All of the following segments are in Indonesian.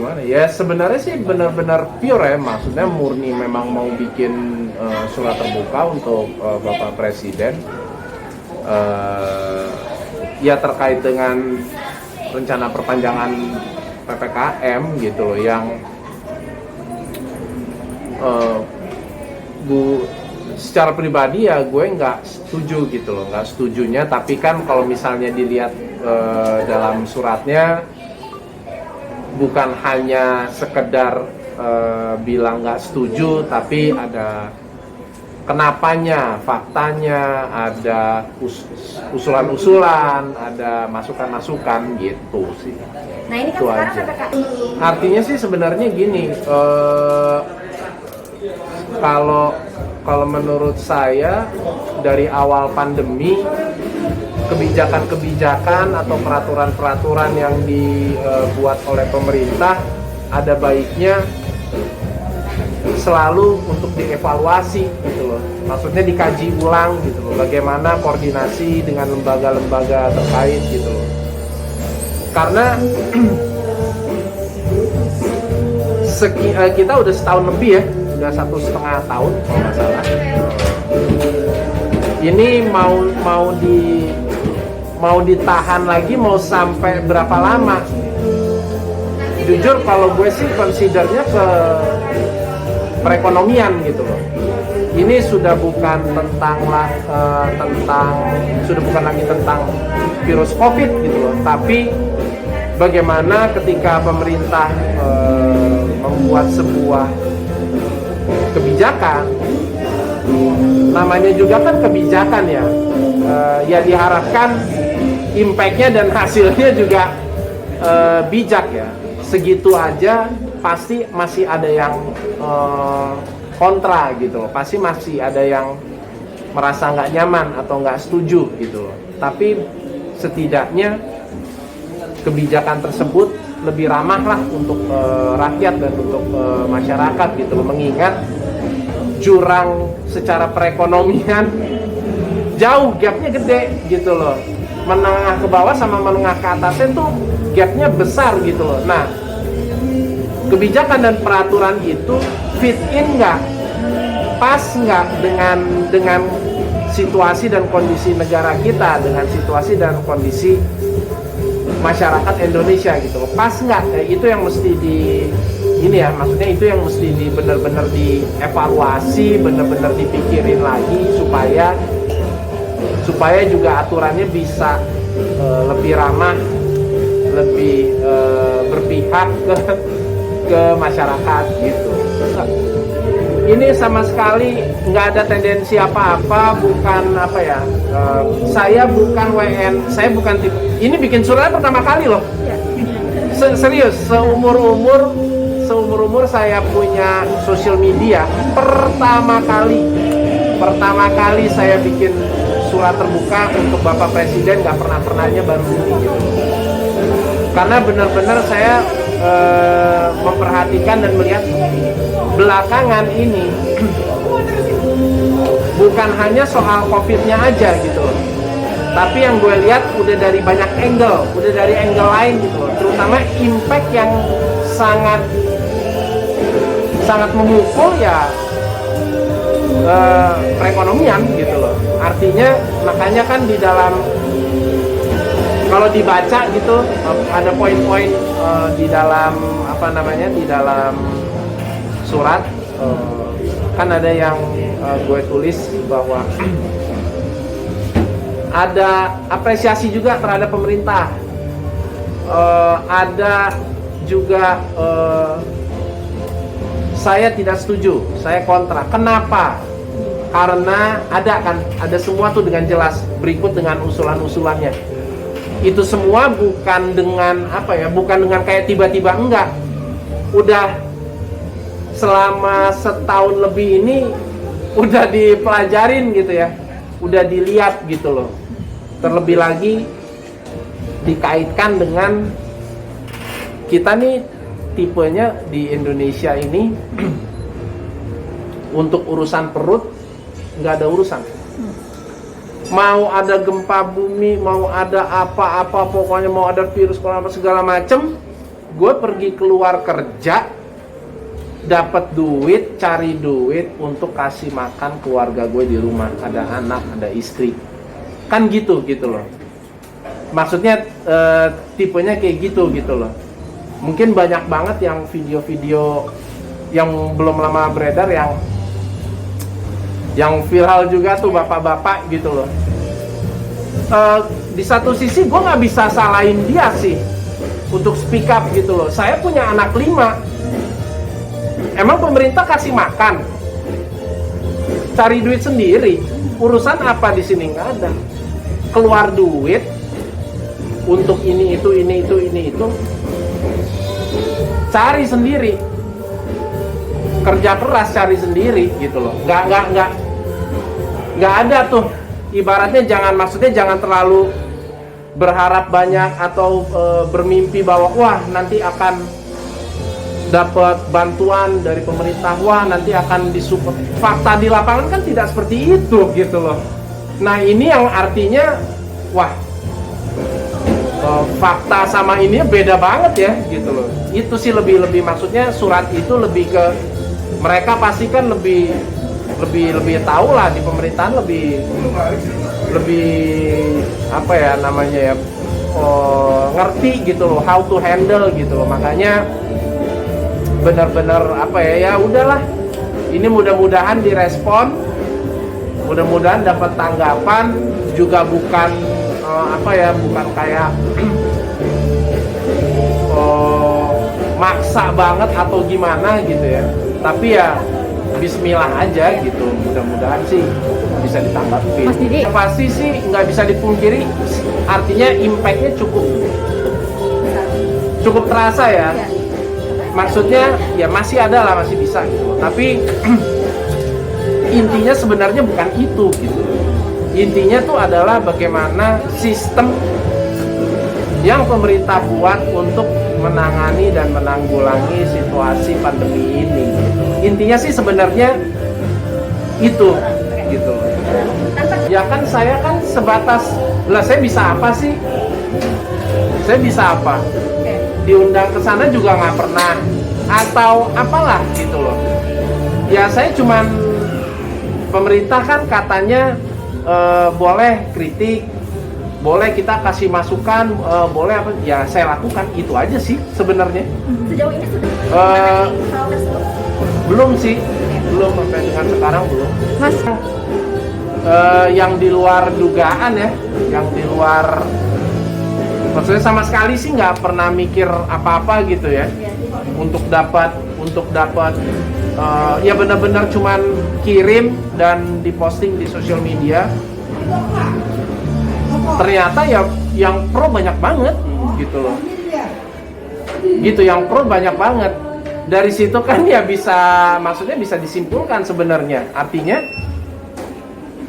gimana ya, sebenarnya sih benar-benar pure ya, maksudnya murni memang mau bikin surat terbuka untuk Bapak Presiden ya terkait dengan rencana perpanjangan PPKM gitu loh, yang secara pribadi ya gue nggak setuju gitu loh, nggak setujunya. Tapi kan kalau misalnya dilihat dalam suratnya, bukan hanya sekedar bilang nggak setuju, tapi ada kenapanya, faktanya, ada usulan-usulan, ada masukan-masukan gitu sih. Nah ini kan Itu sekarang aja. PPKM. Artinya sih sebenarnya gini, kalau menurut saya dari awal pandemi, kebijakan-kebijakan atau peraturan-peraturan yang dibuat oleh pemerintah ada baiknya selalu untuk dievaluasi gitu loh. Maksudnya dikaji ulang gitu loh, bagaimana koordinasi dengan lembaga-lembaga terkait gitu loh. Karena kita udah setahun lebih ya, udah 1,5 tahun kalau nggak salah. Ini mau ditahan lagi, mau sampai berapa lama? Jujur kalau gue sih considernya ke perekonomian gitu loh. Ini sudah bukan sudah bukan lagi tentang virus COVID gitu loh, tapi bagaimana ketika pemerintah membuat sebuah kebijakan, namanya juga kan kebijakan ya, ya diharapkan impact-nya dan hasilnya juga bijak ya. Segitu aja pasti masih ada yang kontra gitu loh, pasti masih ada yang merasa nggak nyaman atau nggak setuju gitu loh. Tapi setidaknya kebijakan tersebut lebih ramah lah untuk rakyat dan untuk masyarakat gitu loh, mengingat jurang secara perekonomian jauh, gapnya gede gitu loh. Menengah ke bawah sama menengah ke atasnya tuh gapnya besar gitu loh. Nah, kebijakan dan peraturan itu fit in nggak, pas nggak dengan situasi dan kondisi negara kita, dengan situasi dan kondisi masyarakat Indonesia gitu loh, pas nggak? Itu yang mesti maksudnya itu yang mesti benar-benar dievaluasi, benar-benar dipikirin lagi supaya juga aturannya bisa lebih ramah, lebih berpihak ke masyarakat gitu. Ini sama sekali nggak ada tendensi apa-apa, bukan apa ya, saya bukan WN, saya bukan tipe, ini bikin suratnya pertama kali loh. Serius, seumur umur saya punya sosial media, pertama kali saya bikin surat terbuka untuk Bapak Presiden, nggak pernahnya baru ini gitu. Karena benar-benar saya memperhatikan dan melihat belakangan ini bukan hanya soal COVID-nya aja gitu loh, tapi yang gue lihat udah dari banyak angle, udah dari angle lain gitu loh, terutama impact yang sangat memukul ya perekonomian gitu loh. Artinya makanya kan di dalam, kalau dibaca gitu ada poin-poin di dalam di dalam surat, kan ada yang gue tulis bahwa ada apresiasi juga terhadap pemerintah, ada juga saya tidak setuju, saya kontra. Kenapa? Karena ada semua tuh dengan jelas berikut dengan usulan-usulannya. Itu semua bukan dengan bukan dengan kayak tiba-tiba, enggak. Udah selama setahun lebih ini udah dipelajarin gitu ya, udah dilihat gitu loh. Terlebih lagi dikaitkan dengan kita nih tipenya di Indonesia ini untuk urusan perut nggak ada urusan. Mau ada gempa bumi, mau ada apa-apa, pokoknya mau ada virus corona segala macem, gue pergi keluar kerja, dapat duit, cari duit untuk kasih makan keluarga gue di rumah, ada anak, ada istri, kan gitu loh. Maksudnya tipenya kayak gitu loh. Mungkin banyak banget yang video-video yang belum lama beredar yang viral juga tuh, bapak-bapak gitu loh. Di satu sisi gue nggak bisa salahin dia sih untuk speak up gitu loh. Saya punya anak 5. Emang pemerintah kasih makan, cari duit sendiri. Urusan apa di sini? Nggak ada. Keluar duit untuk ini itu, cari sendiri. Kerja keras cari sendiri gitu loh. Nggak ada tuh. Ibaratnya jangan terlalu berharap banyak atau bermimpi bahwa wah nanti akan dapat bantuan dari pemerintah, wah nanti akan disupport. Fakta di lapangan kan tidak seperti itu gitu loh. Nah ini yang artinya wah fakta sama ini beda banget ya gitu loh. Itu sih lebih maksudnya surat itu lebih ke mereka pasti kan lebih tahu lah di pemerintahan, lebih apa ya namanya ya, ngerti gitu loh how to handle gitu loh. Makanya benar-benar apa ya udahlah, ini mudah-mudahan direspon, mudah-mudahan dapat tanggapan juga, bukan bukan kayak maksa banget atau gimana gitu ya, tapi ya bismillah aja gitu, mudah-mudahan sih bisa ditanggapi. Mas Didi, Pasti sih nggak bisa dipungkiri, artinya impactnya cukup terasa ya. Maksudnya ya masih ada lah, masih bisa gitu. Tapi intinya sebenarnya bukan itu gitu. Intinya tuh adalah bagaimana sistem yang pemerintah buat untuk menangani dan menanggulangi situasi pandemi ini gitu. Intinya sih sebenarnya itu gitu. Ya kan saya kan sebatas lah, saya bisa apa sih? Saya bisa apa? Diundang ke sana juga nggak pernah atau apalah gitu loh. Ya saya cuman, pemerintah kan katanya boleh kritik, boleh kita kasih masukan, boleh apa, ya saya lakukan itu aja sih sebenarnya. Sejauh ini sudah hal tersebut? Belum sih, belum, sampai dengan sekarang belum. Mas, yang di luar dugaan ya, yang di luar, maksudnya sama sekali sih nggak pernah mikir apa-apa gitu ya, untuk dapat ya benar-benar cuman kirim dan diposting di sosial media. Ternyata ya yang pro banyak banget gitu loh, gitu, yang pro banyak banget. Dari situ kan ya maksudnya bisa disimpulkan sebenarnya, artinya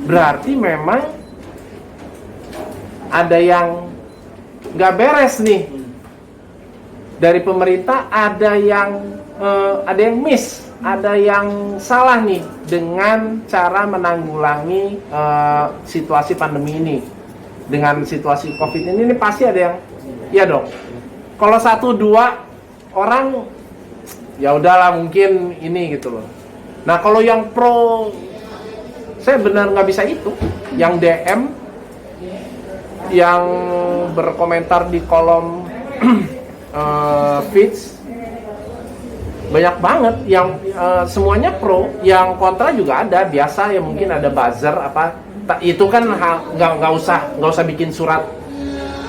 berarti memang ada yang nggak beres nih dari pemerintah, ada yang miss, ada yang salah nih dengan cara menanggulangi situasi pandemi ini, dengan situasi COVID ini pasti ada yang ya dong. Kalau 1-2 orang ya udahlah mungkin ini gitu loh. Nah kalau yang pro, saya benar nggak bisa itu, yang DM, yang berkomentar di kolom feeds banyak banget, yang semuanya pro, yang kontra juga ada, biasa ya, mungkin ada buzzer apa, itu kan nggak usah bikin surat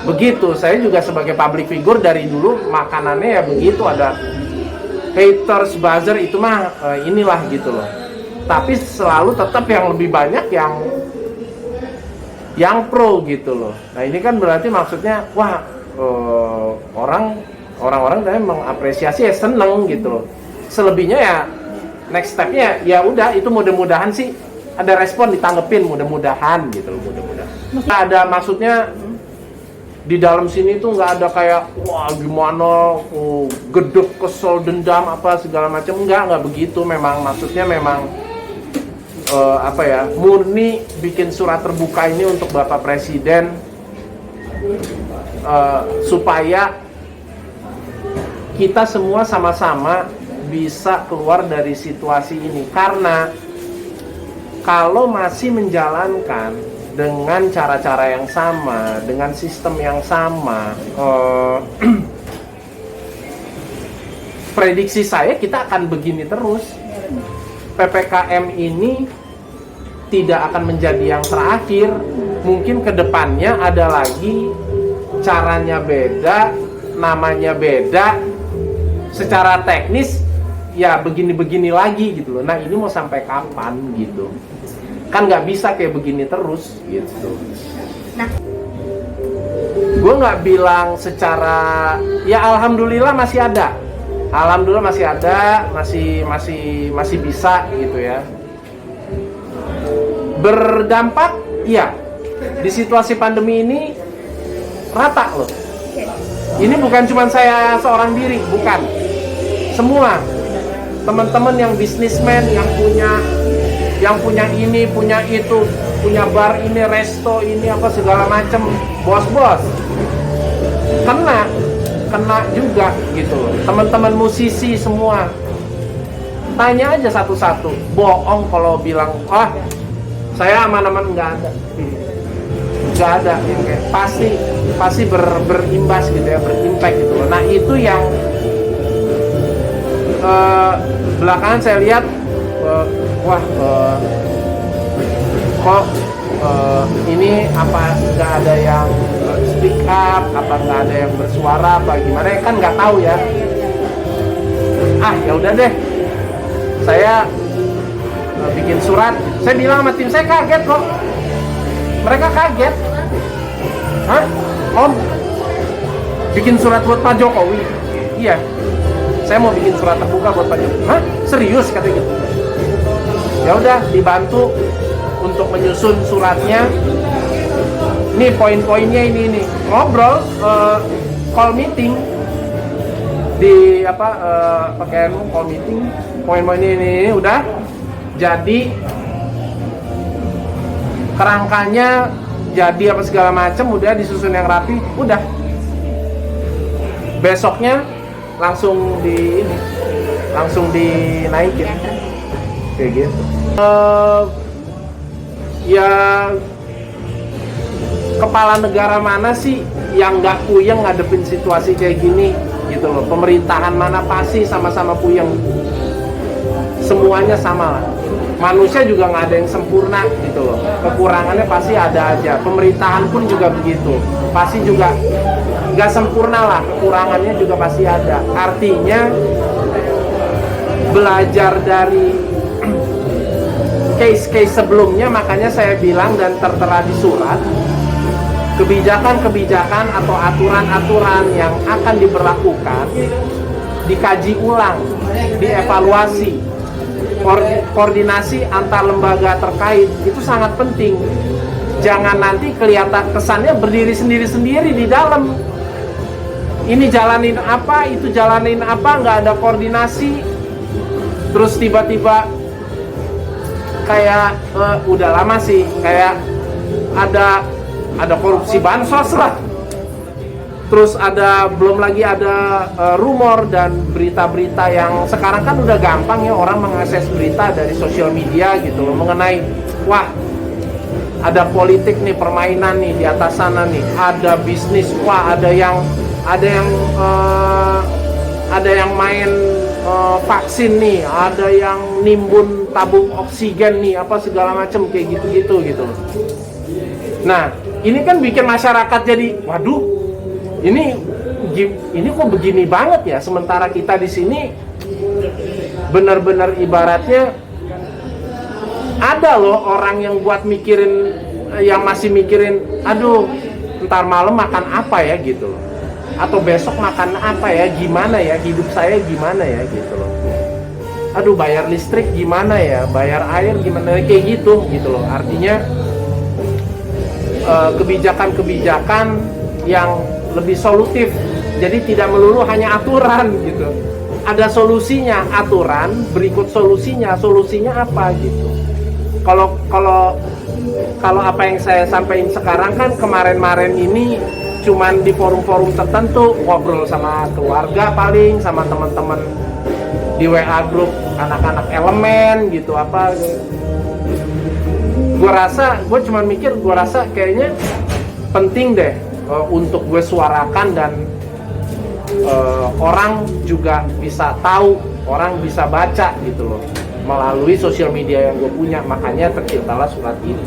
begitu. Saya juga sebagai public figure dari dulu makanannya ya begitu, ada haters, buzzer, itu mah inilah gitu loh. Tapi selalu tetap yang lebih banyak yang pro gitu loh. Nah ini kan berarti maksudnya wah, orang-orang tadi mengapresiasi, ya seneng gitu loh. Selebihnya ya next stepnya ya udah, itu mudah-mudahan sih ada respon, ditanggepin, mudah-mudahan gitu loh, mudah-mudahan. Ada maksudnya di dalam sini tuh nggak ada kayak wah gimana, gedek, kesel, dendam apa segala macam, nggak begitu. Memang maksudnya memang murni bikin surat terbuka ini untuk Bapak Presiden, supaya kita semua sama-sama bisa keluar dari situasi ini. Karena kalau masih menjalankan dengan cara-cara yang sama, dengan sistem yang sama, prediksi saya kita akan begini terus. PPKM ini tidak akan menjadi yang terakhir. Mungkin kedepannya ada lagi, caranya beda, namanya beda, secara teknis ya begini-begini lagi gitu loh. Nah ini mau sampai kapan gitu? Kan nggak bisa kayak begini terus gitu. Nah, Gue nggak bilang secara, ya alhamdulillah masih ada. Alhamdulillah masih ada, masih bisa gitu ya. Berdampak, iya. Di situasi pandemi ini rata loh. Ini bukan cuma saya seorang diri, bukan. Semua teman-teman yang bisnismen, yang punya ini, punya itu, punya bar ini, resto ini, apa segala macam, bos-bos kena juga gitu loh. Teman-teman musisi semua, tanya aja satu-satu, bohong kalau bilang saya aman-aman, nggak ada yang kayak pasti berimbas gitu ya, berimpact gitu loh. Nah itu yang belakangan saya lihat, ini apa nggak ada yang speak up, apa nggak ada yang bersuara, apa gimana ya, kan nggak tahu ya. Ya udah deh, saya bikin surat. Saya bilang sama tim saya, kaget kok, mereka kaget. Hah, Om bikin surat buat Pak Jokowi? Iya, saya mau bikin surat terbuka buat Pak Jokowi. Hah, serius katanya gitu. Ya udah, dibantu untuk menyusun suratnya. Nih poin-poinnya ini ngobrol, call meeting di pakai call meeting, poin-poinnya ini udah jadi, kerangkanya jadi apa segala macam, udah disusun yang rapi, udah besoknya langsung dinaikin kayak gitu. Ya kepala negara mana sih yang nggak puyeng ngadepin situasi kayak gini gitu loh. Pemerintahan mana pasti sama-sama puyeng, semuanya sama lah. Manusia juga nggak ada yang sempurna gitu loh, kekurangannya pasti ada aja. Pemerintahan pun juga begitu, pasti juga nggak sempurna lah, kekurangannya juga pasti ada. Artinya belajar dari case-case sebelumnya, makanya saya bilang dan tertera di surat, kebijakan-kebijakan atau aturan-aturan yang akan diberlakukan dikaji ulang, dievaluasi. Koordinasi antar lembaga terkait itu sangat penting. Jangan nanti kelihatan kesannya berdiri sendiri-sendiri di dalam. Ini jalanin apa, itu jalanin apa, nggak ada koordinasi. Terus tiba-tiba kayak udah lama sih kayak ada korupsi bansos lah. Terus belum lagi ada rumor dan berita-berita yang sekarang kan udah gampang ya orang mengakses berita dari sosial media gitu loh, mengenai ada politik nih, permainan nih di atas sana nih, ada bisnis, ada yang main vaksin nih, ada yang nimbun tabung oksigen nih, apa segala macam kayak gitu gitu. Nah ini kan bikin masyarakat jadi waduh, ini kok begini banget ya, sementara kita di sini benar-benar ibaratnya ada loh orang yang masih mikirin, aduh ntar malam makan apa ya gitu loh, atau besok makan apa ya, gimana ya hidup saya, gimana ya gitu loh, aduh bayar listrik gimana ya, bayar air gimana, kayak gitu loh. Artinya kebijakan-kebijakan yang lebih solutif, jadi tidak melulu hanya aturan gitu, ada solusinya. Aturan berikut solusinya apa gitu. Kalau apa yang saya sampaikan sekarang kan, kemarin ini cuman di forum-forum tertentu, ngobrol sama keluarga paling, sama teman-teman di WA grup anak-anak elemen gitu apa. Gue cuma mikir, gue rasa kayaknya penting deh untuk gue suarakan dan orang juga bisa tahu, orang bisa baca gitu loh melalui sosial media yang gue punya. Makanya terciptalah surat itu.